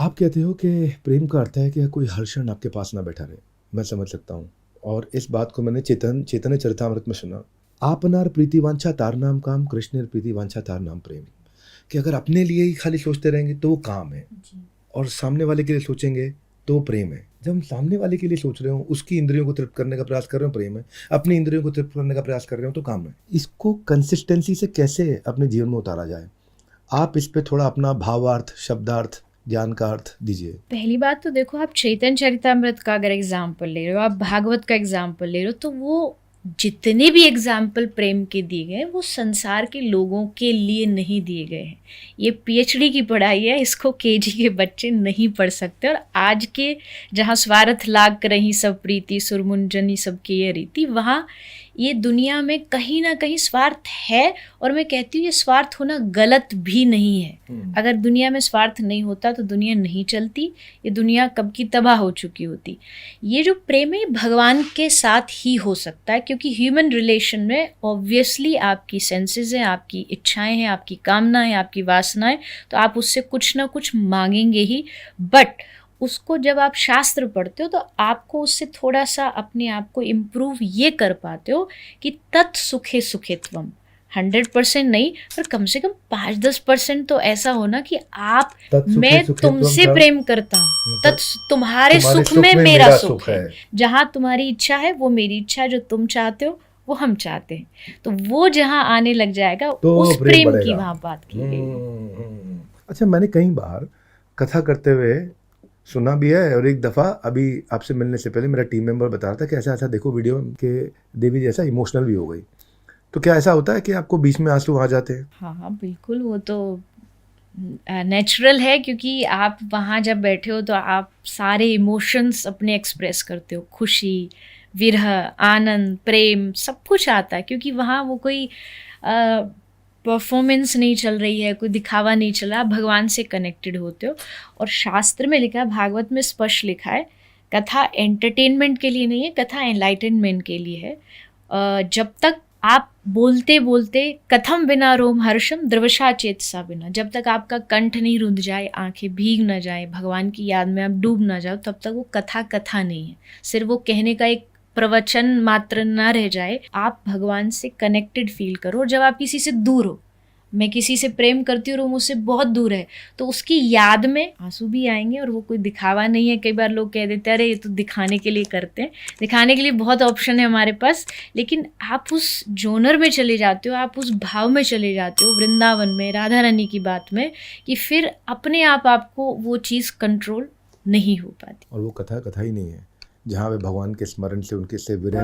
आप कहते हो कि प्रेम का अर्थ है कि कोई हर क्षण आपके पास ना बैठा रहे। मैं समझ सकता हूँ और इस बात को मैंने चैतन्य चरितामृत में सुना। आपनार प्रीति वांछा तार नाम काम, कृष्णेर प्रीति वांछा तार नाम प्रेम। कि अगर अपने लिए ही खाली सोचते रहेंगे तो वो काम है और सामने वाले के लिए सोचेंगे तो वो प्रेम है। जब हम सामने वाले के लिए सोच रहे हो, उसकी इंद्रियों को तृप्त करने का प्रयास कर रहे हो, प्रेम है। अपनी इंद्रियों को तृप्त करने का प्रयास कर रहे हो तो काम है। इसको कंसिस्टेंसी से कैसे अपने जीवन में उतारा जाए? आप इस पे थोड़ा अपना भावार्थ, शब्दार्थ, ज्ञान का अर्थ दीजिए। पहली बात तो देखो, आप चैतन्य चरितामृत का अगर एग्जाम्पल ले रहे हो, आप भागवत का एग्जाम्पल ले रहे हो, तो वो जितने भी एग्जाम्पल प्रेम के दिए गए वो संसार के लोगों के लिए नहीं दिए गए हैं। ये पीएचडी की पढ़ाई है, इसको केजी के बच्चे नहीं पढ़ सकते। और आज के जहाँ स्वार्थ लाग रही सब प्रीति सुरमुंजनी सबकी ये रीति, वहाँ ये दुनिया में कहीं ना कहीं स्वार्थ है। और मैं कहती हूँ ये स्वार्थ होना गलत भी नहीं है। अगर दुनिया में स्वार्थ नहीं होता तो दुनिया नहीं चलती, ये दुनिया कब की तबाह हो चुकी होती। ये जो प्रेम है भगवान के साथ ही हो सकता है, क्योंकि ह्यूमन रिलेशन में ऑब्वियसली आपकी सेंसेस हैं, आपकी इच्छाएं हैं, आपकी कामनाएं, आपकी वासनाएं, तो आप उससे कुछ ना कुछ मांगेंगे ही। बट उसको जब आप शास्त्र पढ़ते हो तो आपको उससे थोड़ा सा अपने आप को इम्प्रूव ये कर पाते हो कि तत् सुखे सुखित्वम। 100% नहीं, पर कम से कम 5-10% तो ऐसा होना कि आप, मैं तुमसे प्रेम करता हूँ, तुम्हारे सुख में मेरा सुख है। जहाँ तुम्हारी इच्छा है वो मेरी इच्छा है, जो तुम चाहते हो वो हम चाहते हैं। तो वो जहाँ आने लग जाएगा तो उस प्रेम की वहाँ बात की गई। अच्छा, मैंने कई बार कथा करते हुए सुना भी है और एक दफ़ा अभी आपसे मिलने से पहले मेरा टीम मेंबर बता रहा था कि ऐसा ऐसा देखो वीडियो के देवी जैसा इमोशनल भी हो गई। तो क्या ऐसा होता है कि आपको बीच में आंसू आ जाते हैं? हाँ बिल्कुल, वो तो नेचुरल है, क्योंकि आप वहाँ जब बैठे हो तो आप सारे इमोशंस अपने एक्सप्रेस करते हो। खुशी, विरह, आनंद, प्रेम, सब कुछ आता है, क्योंकि वहाँ वो कोई परफॉर्मेंस नहीं चल रही है, कोई दिखावा नहीं चल रहा, आप भगवान से कनेक्टेड होते हो। और शास्त्र में लिखा है, भागवत में स्पष्ट लिखा है, कथा एंटरटेनमेंट के लिए नहीं है, कथा एनलाइटनमेंट के लिए है। जब तक आप बोलते बोलते कथम बिना रोम हर्षम द्रवशा चेतसा बिना, जब तक आपका कंठ नहीं रुंध जाए, आंखें भीग न जाए, भगवान की याद में आप डूब ना जाओ, तब तक वो कथा नहीं है। सिर्फ वो कहने का एक प्रवचन मात्र ना रह जाए। आप भगवान से कनेक्टेड फील करो। जब आप किसी से दूर हो, मैं किसी से प्रेम करती हूँ और वो मुझसे बहुत दूर है, तो उसकी याद में आंसू भी आएंगे। और वो कोई दिखावा नहीं है। कई बार लोग कह देते हैं अरे ये तो दिखाने के लिए करते हैं। दिखाने के लिए बहुत ऑप्शन है हमारे पास, लेकिन आप उस जोनर में चले जाते हो, आप उस भाव में चले जाते हो, वृंदावन में राधा रानी की बात में, कि फिर अपने आप आपको वो चीज़ कंट्रोल नहीं हो पाती। और वो कथा ही नहीं है जहाँ वे भगवान के स्मरण से उनके से विरह